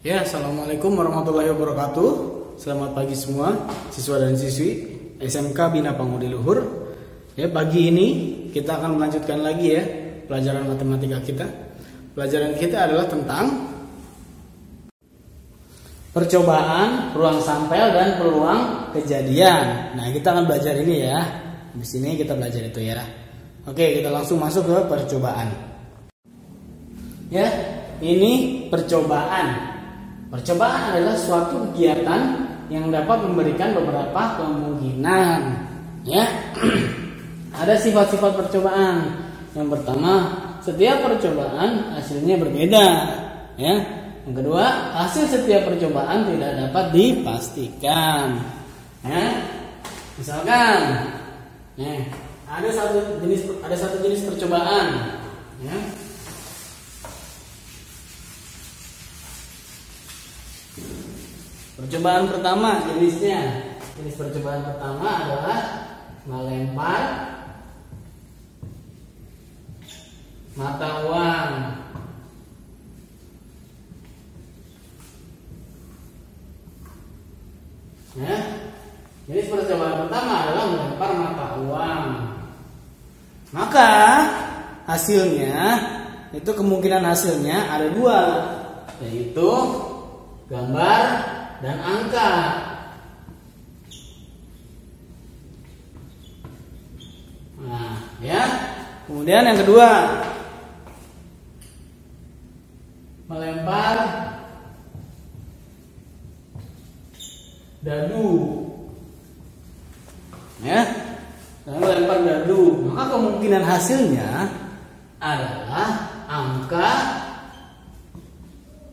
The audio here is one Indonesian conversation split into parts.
Ya, assalamualaikum warahmatullahi wabarakatuh. Selamat pagi semua siswa dan siswi SMK Bina Pangudi Luhur. Ya, pagi ini kita akan melanjutkan lagi ya pelajaran matematika kita. Pelajaran kita adalah tentang percobaan, ruang sampel dan peluang kejadian. Nah, kita akan belajar ini ya. Di sini kita belajar itu ya. Oke, kita langsung masuk ke percobaan. Ya, ini percobaan. Percobaan adalah suatu kegiatan yang dapat memberikan beberapa kemungkinan. Ya, ada sifat-sifat percobaan. Yang pertama, setiap percobaan hasilnya berbeda. Ya, yang kedua, hasil setiap percobaan tidak dapat dipastikan. Ya, misalkan, ada satu jenis percobaan. Ya. Percobaan pertama jenis percobaan pertama adalah melempar mata uang. Ya, jenis percobaan pertama adalah melempar mata uang. Maka hasilnya itu kemungkinan hasilnya ada dua, yaitu gambar dan angka. Nah, ya. Kemudian yang kedua, melempar dadu. Ya. Dan melempar dadu, maka kemungkinan hasilnya adalah angka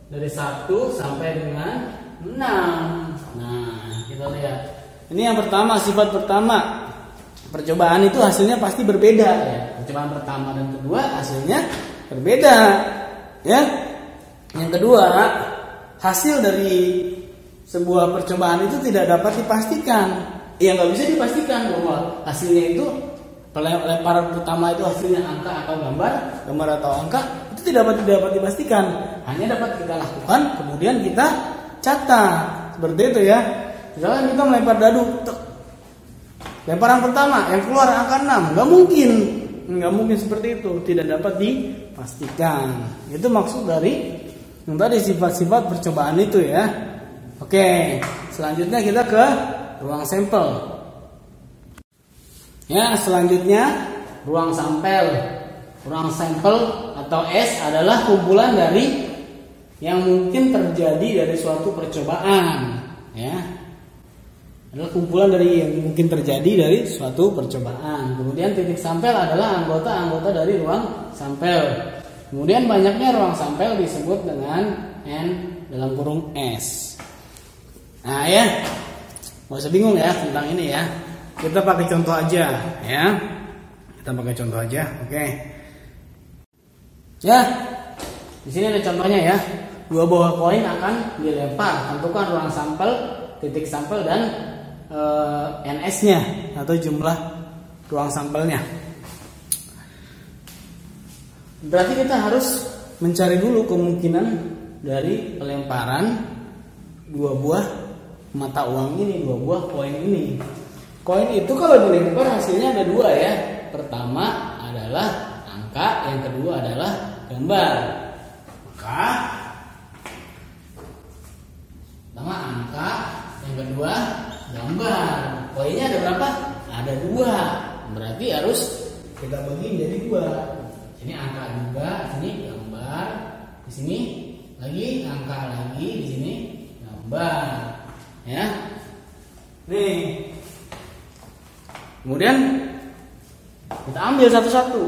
dari 1 sampai dengan 6. Nah, kita lihat. Ini yang pertama, sifat pertama. Percobaan itu hasilnya pasti berbeda ya. Percobaan pertama dan kedua hasilnya berbeda. Ya. Yang kedua, hasil dari sebuah percobaan itu tidak dapat dipastikan. Ya, nggak bisa dipastikan bahwa hasilnya itu lemparan pertama itu hasilnya angka atau gambar atau angka itu tidak dapat dipastikan. Hanya dapat kita lakukan, kemudian kita catat seperti itu ya. Misalnya kita melempar dadu, lemparan pertama yang keluar angka 6, nggak mungkin seperti itu, tidak dapat dipastikan. Itu maksud dari yang tadi sifat-sifat percobaan itu ya. Oke, selanjutnya kita ke ruang sampel. Ya, selanjutnya ruang sampel. Ruang sampel atau S adalah kumpulan dari yang mungkin terjadi dari suatu percobaan, ya. Adalah kumpulan dari yang mungkin terjadi dari suatu percobaan. Kemudian titik sampel adalah anggota-anggota dari ruang sampel. Kemudian banyaknya ruang sampel disebut dengan N dalam kurung S. Nah ya, nggak usah bingung ya tentang ini ya. Kita pakai contoh aja, ya. Kita pakai contoh aja, oke. Ya, di sini ada contohnya ya. 2 buah koin akan dilempar. Tentukan ruang sampel, titik sampel dan NS-nya atau jumlah ruang sampelnya. Berarti kita harus mencari dulu kemungkinan dari pelemparan 2 buah mata uang ini, 2 buah koin ini. Koin itu kalau dilempar hasilnya ada 2 ya. Pertama adalah angka, yang kedua adalah gambar. Maka pertama angka, yang kedua gambar. Koinnya ada berapa? Ada 2. Berarti harus kita bagi menjadi 2. Ini angka juga, sini gambar, di sini lagi angka lagi, di sini gambar. Ya. Nih. Kemudian kita ambil satu-satu.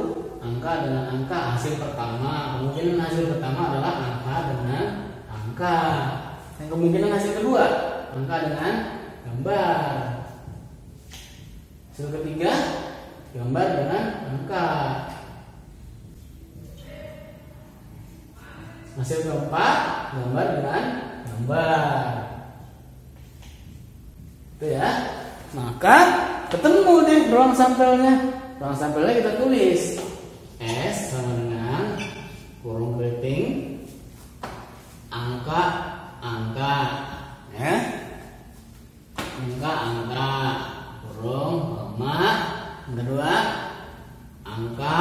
Angka dengan angka, hasil pertama. Kemungkinan hasil pertama adalah angka dengan angka. Dan kemungkinan hasil kedua, angka dengan gambar. Hasil ketiga, gambar dengan angka. Hasil keempat, gambar dengan gambar. Itu ya. Maka ketemu deh ruang sampelnya. Ruang sampelnya kita tulis S sama dengan kurung keriting angka angka, ya. Angka, kurung, koma. Yang kedua, angka,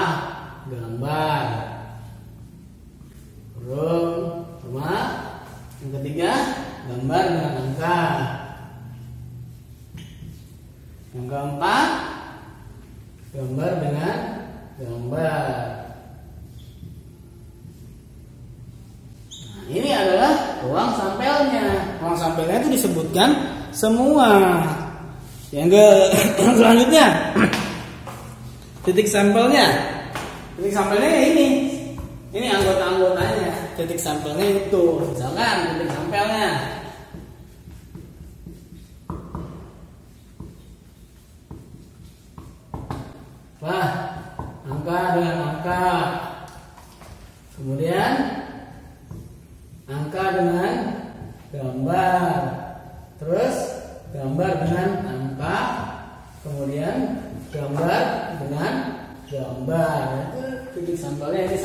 gambar, kurung, koma. Yang ketiga, gambar dengan angka. Yang keempat, gambar dengan gambar. Nah, ini adalah ruang sampelnya. Ruang sampelnya itu disebutkan semua. Yang selanjutnya, titik sampelnya. Titik sampelnya ya ini. Ini anggota-anggotanya. Titik sampelnya itu. Misalkan titik sampelnya. Wah, angka dengan angka. Kemudian angka dengan gambar. Terus gambar dengan angka. Kemudian gambar dengan gambar. Itu titik sampelnya, ini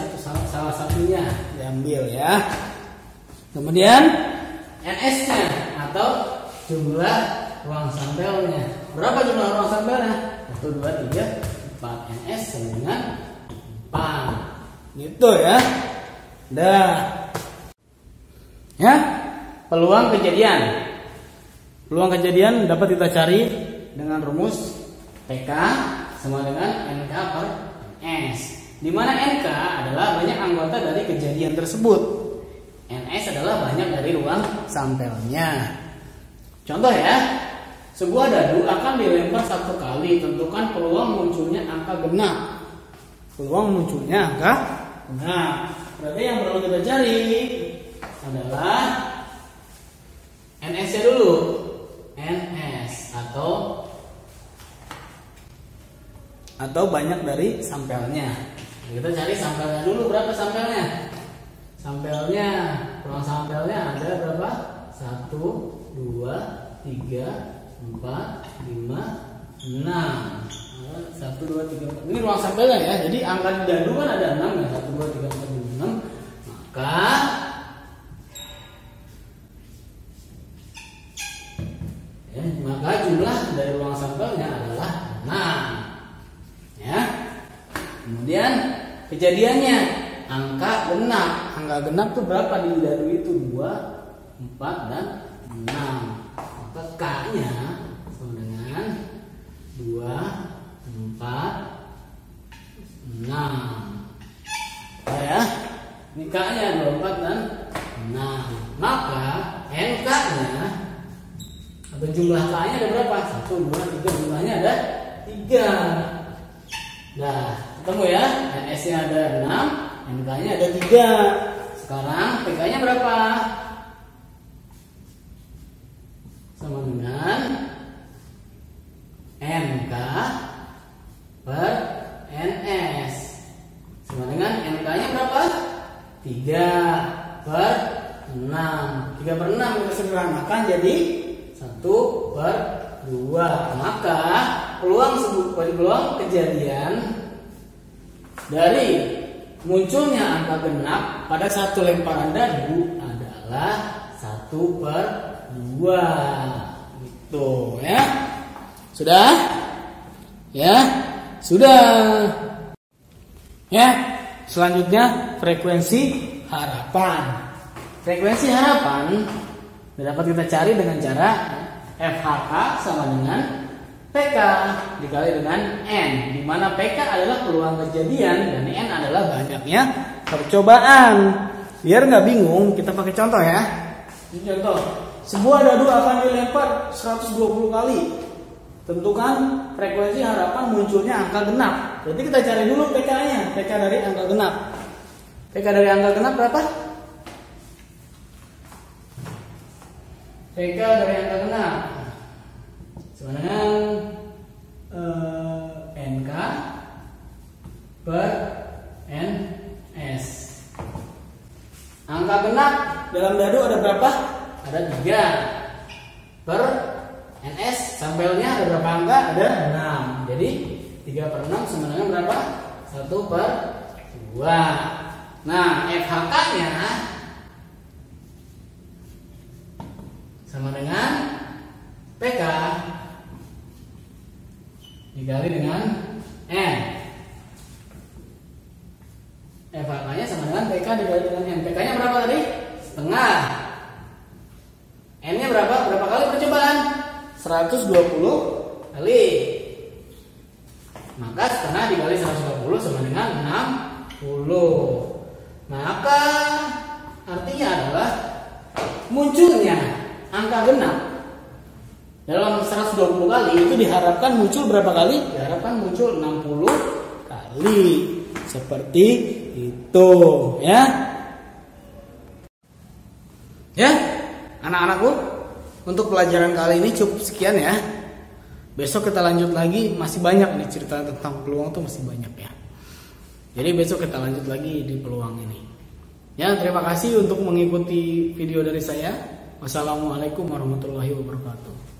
salah satunya diambil ya. Kemudian NS-nya atau jumlah ruang sampelnya. Berapa jumlah ruang sampelnya? 1, 2, 3, 4. NS sama dengan 4. Gitu ya. Dah. Ya. Peluang kejadian. Peluang kejadian dapat kita cari dengan rumus PK sama dengan NK per NS. Di mana NK adalah banyak anggota dari kejadian tersebut. NS adalah banyak dari ruang sampelnya. Contoh ya. Sebuah dadu akan dilempar 1 kali. Tentukan peluang munculnya angka genap. Peluang munculnya angka genap. Berarti yang perlu kita cari adalah NS-nya dulu. NS atau banyak dari sampelnya. Kita cari sampelnya dulu. Berapa sampelnya? Sampelnya, ruang sampelnya ada berapa? 1, 2, 3, 4, 5, 6. 1, 2, 3, 4. Ini ruang sampelnya ya. Jadi angka di dadu kan ada 6 ya. 1, 2, 3, 4, 5, 6. Maka jumlah dari ruang sampelnya adalah 6. Ya. Kemudian kejadiannya angka genap. Angka genap itu berapa di dadu itu? 2, 4, dan 6. Maka K-nya sama dengan 2, 4, 6. Ya. Ini K-nya 2, 4, dan 6. Maka NK-nya atau jumlah K-nya ada berapa? 1, 2, 3. Jumlahnya ada 3. Nah, ketemu ya. NS-nya ada 6, NK-nya ada 3. Sekarang PK-nya berapa? Sama dengan NK per NS. Sama dengan NK-nya berapa? 3 per 6. 3 per 6 kita sederhanakan jadi 1 per 2. Maka peluang kejadian dari munculnya angka genap pada satu lemparan dadu adalah 1 per 2. Gitu ya. Sudah? Ya? Sudah. Ya. Selanjutnya frekuensi harapan. Frekuensi harapan dapat kita cari dengan cara FHK sama dengan PK dikali dengan N, di mana PK adalah peluang kejadian dan N adalah banyaknya percobaan. Biar nggak bingung, kita pakai contoh ya. Ini contoh, sebuah dadu akan dilempar 120 kali. Tentukan frekuensi harapan munculnya angka genap. Jadi kita cari dulu PK-nya, PK dari angka genap. PK dari angka genap berapa? PK dari angka genap sama dengan NK per NS. Angka genap dalam dadu ada berapa? Ada 3 per NS. Sampelnya ada berapa angka? Ada 6. Jadi 3 per 6 sama dengan berapa? 1 per 2. Nah, FHK-nya sama dengan PK dikali dengan N. FH-nya sama dengan PK dikali dengan N. PK-nya berapa tadi? Setengah. N-nya berapa? Berapa kali percobaan? 120 kali. Maka setengah dikali 120 sama dengan 60. Maka artinya adalah munculnya angka genap dalam 120 kali itu diharapkan muncul berapa kali? Diharapkan muncul 60 kali. Seperti itu, ya. Ya, anak-anakku, untuk pelajaran kali ini cukup sekian ya. Besok kita lanjut lagi, masih banyak nih cerita tentang peluang tuh masih banyak ya. Jadi besok kita lanjut lagi di peluang ini. Ya, terima kasih untuk mengikuti video dari saya. Wassalamualaikum warahmatullahi wabarakatuh.